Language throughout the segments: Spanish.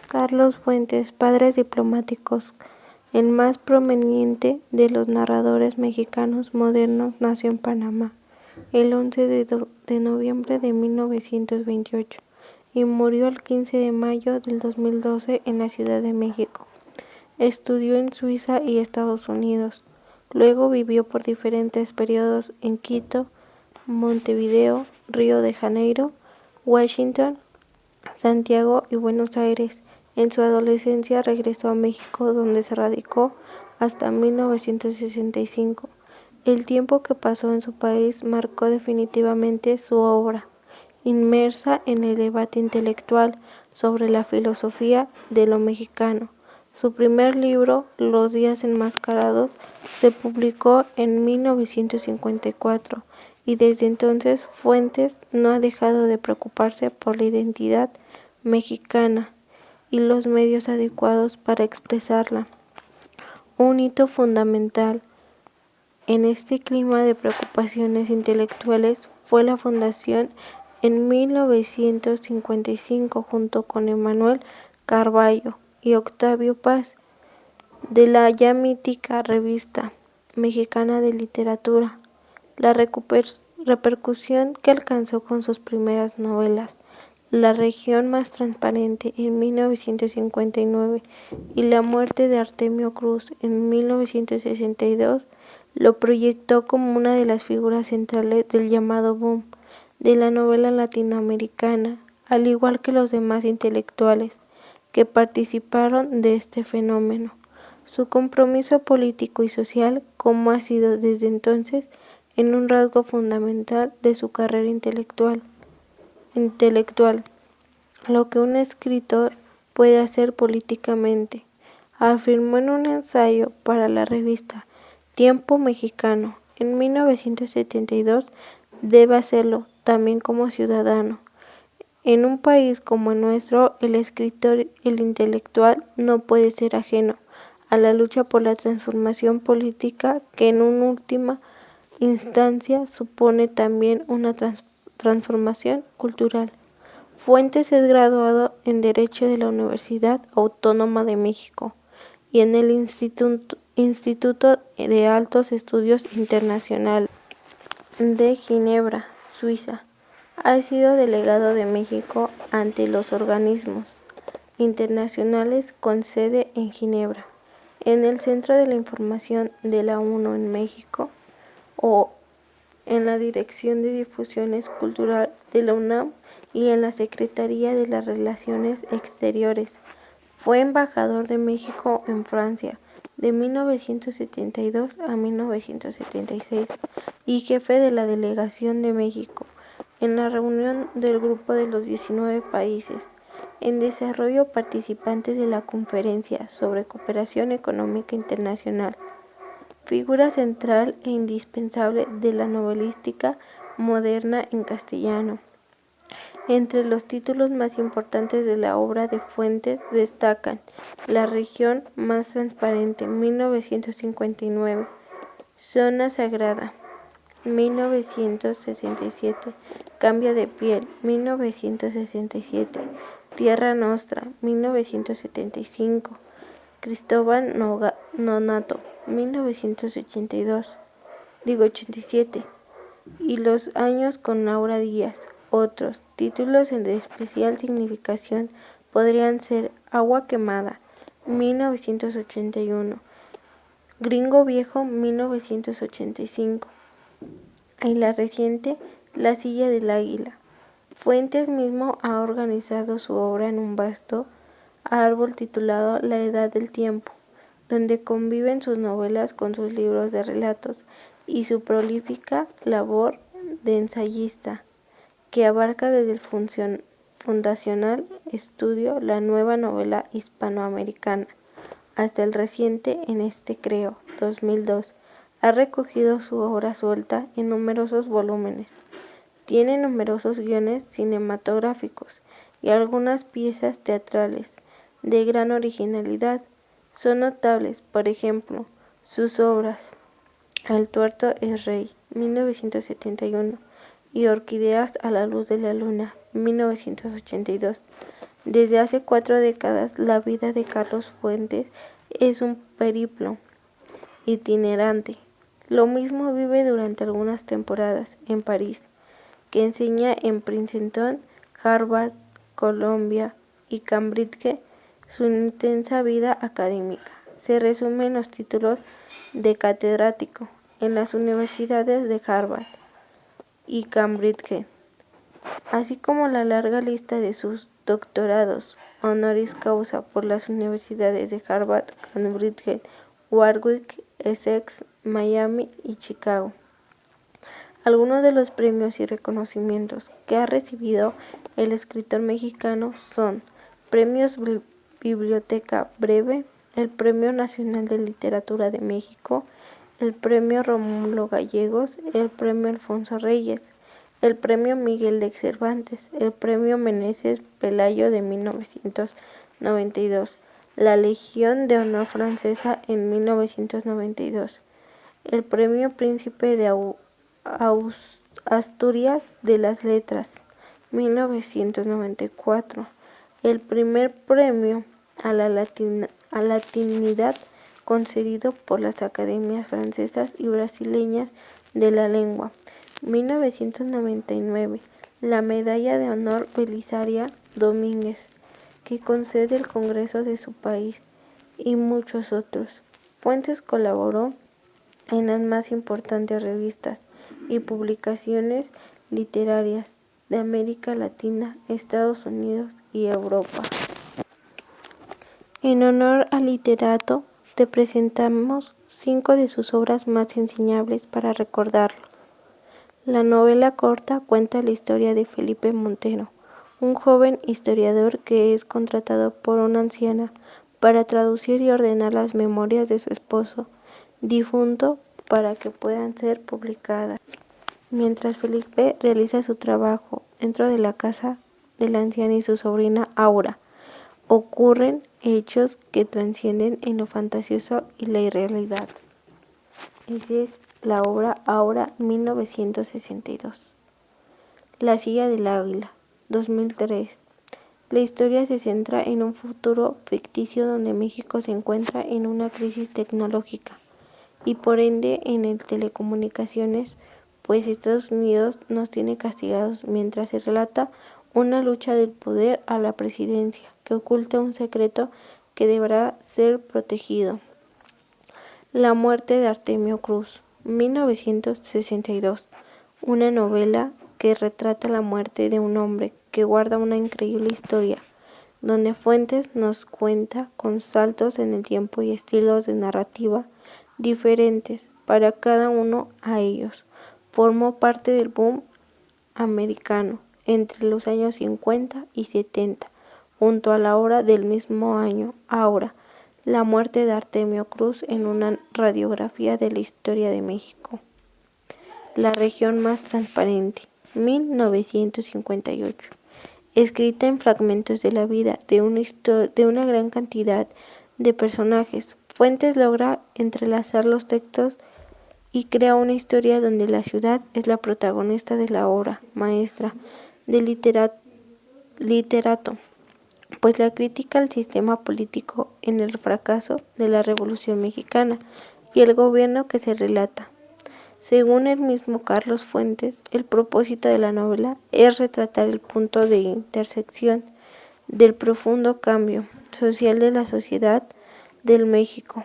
Carlos Fuentes, padres diplomáticos, el más prominente de los narradores mexicanos modernos, nació en Panamá el 11 de noviembre de 1928 y murió el 15 de mayo del 2012 en la Ciudad de México. Estudió en Suiza y Estados Unidos. Luego vivió por diferentes periodos en Quito, Montevideo, Río de Janeiro, Washington, Santiago y Buenos Aires. En su adolescencia regresó a México, donde se radicó hasta 1965. El tiempo que pasó en su país marcó definitivamente su obra, inmersa en el debate intelectual sobre la filosofía de lo mexicano. Su primer libro, Los días enmascarados, se publicó en 1954 y desde entonces Fuentes no ha dejado de preocuparse por la identidad mexicana y los medios adecuados para expresarla. Un hito fundamental en este clima de preocupaciones intelectuales fue la fundación en 1955 junto con Emanuel Carballo y Octavio Paz de la ya mítica Revista Mexicana de Literatura. La repercusión que alcanzó con sus primeras novelas, La región más transparente en 1959 y La muerte de Artemio Cruz en 1962, lo proyectó como una de las figuras centrales del llamado boom de la novela latinoamericana, al igual que los demás intelectuales que participaron de este fenómeno. Su compromiso político y social, como ha sido desde entonces, en un rasgo fundamental de su carrera intelectual, lo que un escritor puede hacer políticamente, afirmó en un ensayo para la revista Tiempo Mexicano en 1972, debe hacerlo también como ciudadano. En un país como el nuestro, el escritor, el intelectual, no puede ser ajeno a la lucha por la transformación política que en una última instancia supone también una transformación cultural. Fuentes es graduado en Derecho de la Universidad Autónoma de México y en el Instituto de Altos Estudios Internacionales de Ginebra, Suiza. Ha sido delegado de México ante los organismos internacionales con sede en Ginebra, en el Centro de la Información de la ONU en México o en la Dirección de Difusiones Cultural de la UNAM y en la Secretaría de las Relaciones Exteriores. Fue embajador de México en Francia de 1972 a 1976 y jefe de la Delegación de México en la reunión del Grupo de los 19 países en desarrollo participantes de la Conferencia sobre Cooperación Económica Internacional. Figura central e indispensable de la novelística moderna en castellano. Entre los títulos más importantes de la obra de Fuentes destacan La región más transparente, 1959, Zona Sagrada, 1967, Cambio de piel, 1967, Tierra Nostra, 1975, Cristóbal Nonato, 1987, y Los años con Laura Díaz. Otros títulos de especial significación podrían ser Agua quemada, 1981, Gringo Viejo, 1985, y la reciente La silla del águila. Fuentes mismo ha organizado su obra en un vasto árbol titulado La Edad del Tiempo, donde conviven sus novelas con sus libros de relatos y su prolífica labor de ensayista, que abarca desde el fundacional estudio La nueva novela hispanoamericana hasta el reciente En este creo, 2002. Ha recogido su obra suelta en numerosos volúmenes. Tiene numerosos guiones cinematográficos y algunas piezas teatrales de gran originalidad. Son notables, por ejemplo, sus obras El tuerto es rey, 1971, y Orquídeas a la luz de la luna, 1982, Desde hace 4 décadas, la vida de Carlos Fuentes es un periplo itinerante. Lo mismo vive durante algunas temporadas en París, que enseña en Princeton, Harvard, Columbia y Cambridge. Su intensa vida académica se resume en los títulos de catedrático en las universidades de Harvard y Cambridge, así como la larga lista de sus doctorados honoris causa por las universidades de Harvard, Cambridge, Warwick, Essex, Miami y Chicago. Algunos de los premios y reconocimientos que ha recibido el escritor mexicano son Premios Biblioteca Breve, el Premio Nacional de Literatura de México, el Premio Rómulo Gallegos, el Premio Alfonso Reyes, el Premio Miguel de Cervantes, el Premio Meneses Pelayo de 1992, la Legión de Honor Francesa en 1992, el Premio Príncipe de Asturias de las Letras, 1994, el primer premio a la latinidad concedido por las academias francesas y brasileñas de la lengua, 1999, la Medalla de Honor Belisaria Domínguez, que concede el Congreso de su país, y muchos otros. Fuentes colaboró en las más importantes revistas y publicaciones literarias de América Latina, Estados Unidos y Europa. En honor al literato, te presentamos 5 de sus obras más enseñables para recordarlo. La novela corta cuenta la historia de Felipe Montero, un joven historiador que es contratado por una anciana para traducir y ordenar las memorias de su esposo difunto para que puedan ser publicadas. Mientras Felipe realiza su trabajo dentro de la casa de la anciana y su sobrina Aura, ocurren hechos que trascienden en lo fantasioso y la irrealidad. Esa es la obra Aura, 1962. La silla del águila, 2003. La historia se centra en un futuro ficticio donde México se encuentra en una crisis tecnológica y por ende en el telecomunicaciones, pues Estados Unidos nos tiene castigados, mientras se relata una lucha del poder a la presidencia que oculta un secreto que deberá ser protegido. La muerte de Artemio Cruz, 1962, una novela que retrata la muerte de un hombre que guarda una increíble historia, donde Fuentes nos cuenta con saltos en el tiempo y estilos de narrativa diferentes para cada uno a ellos. Formó parte del boom americano entre los años 50 y 70, junto a la obra del mismo año, Aura, la muerte de Artemio Cruz en una radiografía de la historia de México. La región más transparente, 1958. Escrita en fragmentos de la vida de una gran cantidad de personajes, Fuentes logra entrelazar los textos y crea una historia donde la ciudad es la protagonista de la obra maestra del literato, pues la crítica al sistema político en el fracaso de la Revolución Mexicana y el gobierno que se relata. Según el mismo Carlos Fuentes, el propósito de la novela es retratar el punto de intersección del profundo cambio social de la sociedad del México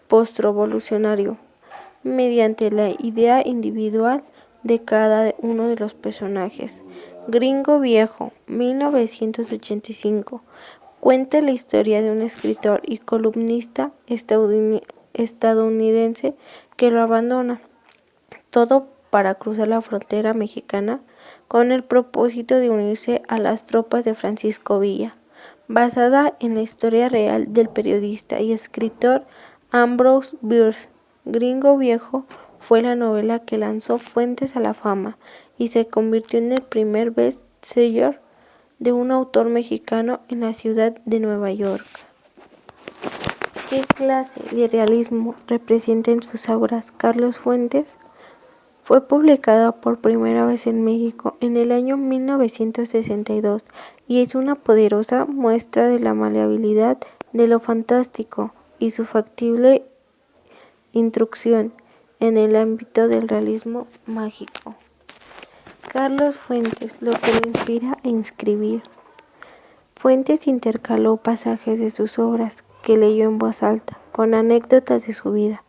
postrevolucionario, mediante la idea individual de cada uno de los personajes. Gringo Viejo, 1985, cuenta la historia de un escritor y columnista estadounidense que lo abandona todo para cruzar la frontera mexicana con el propósito de unirse a las tropas de Francisco Villa, basada en la historia real del periodista y escritor Ambrose Bierce. Gringo Viejo fue la novela que lanzó Fuentes a la fama y se convirtió en el primer best-seller de un autor mexicano en la ciudad de Nueva York. ¿Qué clase de realismo representa en sus obras Carlos Fuentes? Fue publicada por primera vez en México en el año 1962 y es una poderosa muestra de la maleabilidad de lo fantástico y su factible intrusión en el ámbito del realismo mágico. Carlos Fuentes, lo que le inspira a escribir. Fuentes intercaló pasajes de sus obras que leyó en voz alta, con anécdotas de su vida,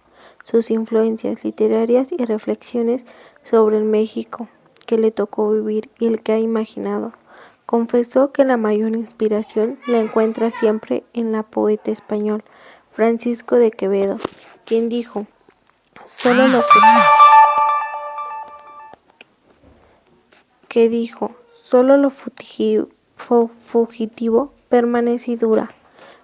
sus influencias literarias y reflexiones sobre el México que le tocó vivir y el que ha imaginado. Confesó que la mayor inspiración la encuentra siempre en la poeta español Francisco de Quevedo, quien dijo: "Solo lo que dijo, solo lo fugitivo permanece y dura".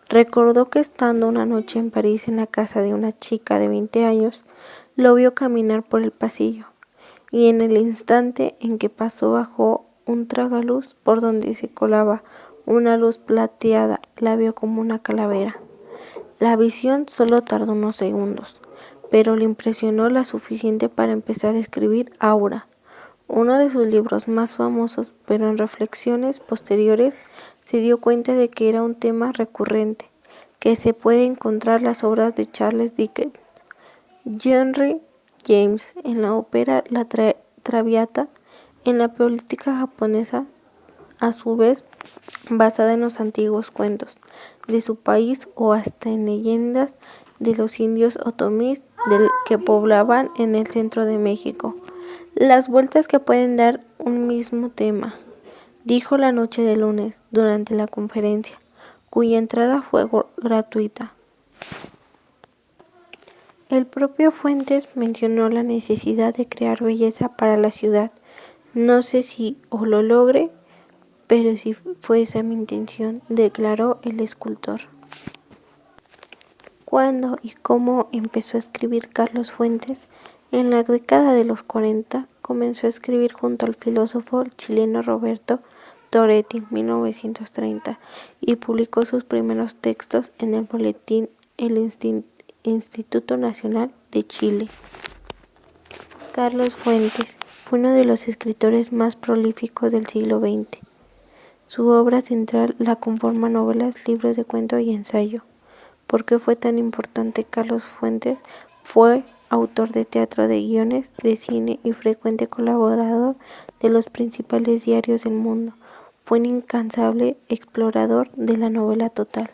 Recordó que estando una noche en París en la casa de una chica de 20 años, lo vio caminar por el pasillo, y en el instante en que pasó bajó un tragaluz por donde se colaba una luz plateada, la vio como una calavera. La visión solo tardó unos segundos, pero le impresionó la suficiente para empezar a escribir Aura, uno de sus libros más famosos, pero en reflexiones posteriores se dio cuenta de que era un tema recurrente, que se puede encontrar en las obras de Charles Dickens, Henry James, en la ópera La Traviata, en la política japonesa, a su vez basada en los antiguos cuentos de su país o hasta en leyendas de los indios otomís que poblaban en el centro de México. Las vueltas que pueden dar un mismo tema, dijo la noche de lunes durante la conferencia, cuya entrada fue gratuita. El propio Fuentes mencionó la necesidad de crear belleza para la ciudad. "No sé si o lo logre, pero si fue esa mi intención", declaró el escultor. ¿Cuándo y cómo empezó a escribir Carlos Fuentes? En la década de los 40 comenzó a escribir junto al filósofo chileno Roberto Toretti, 1930, y publicó sus primeros textos en el boletín El Instituto Nacional de Chile. Carlos Fuentes fue uno de los escritores más prolíficos del siglo XX. Su obra central la conforman novelas, libros de cuento y ensayo. ¿Por qué fue tan importante? Carlos Fuentes fue autor de teatro, de guiones de cine y frecuente colaborador de los principales diarios del mundo. Fue un incansable explorador de la novela total.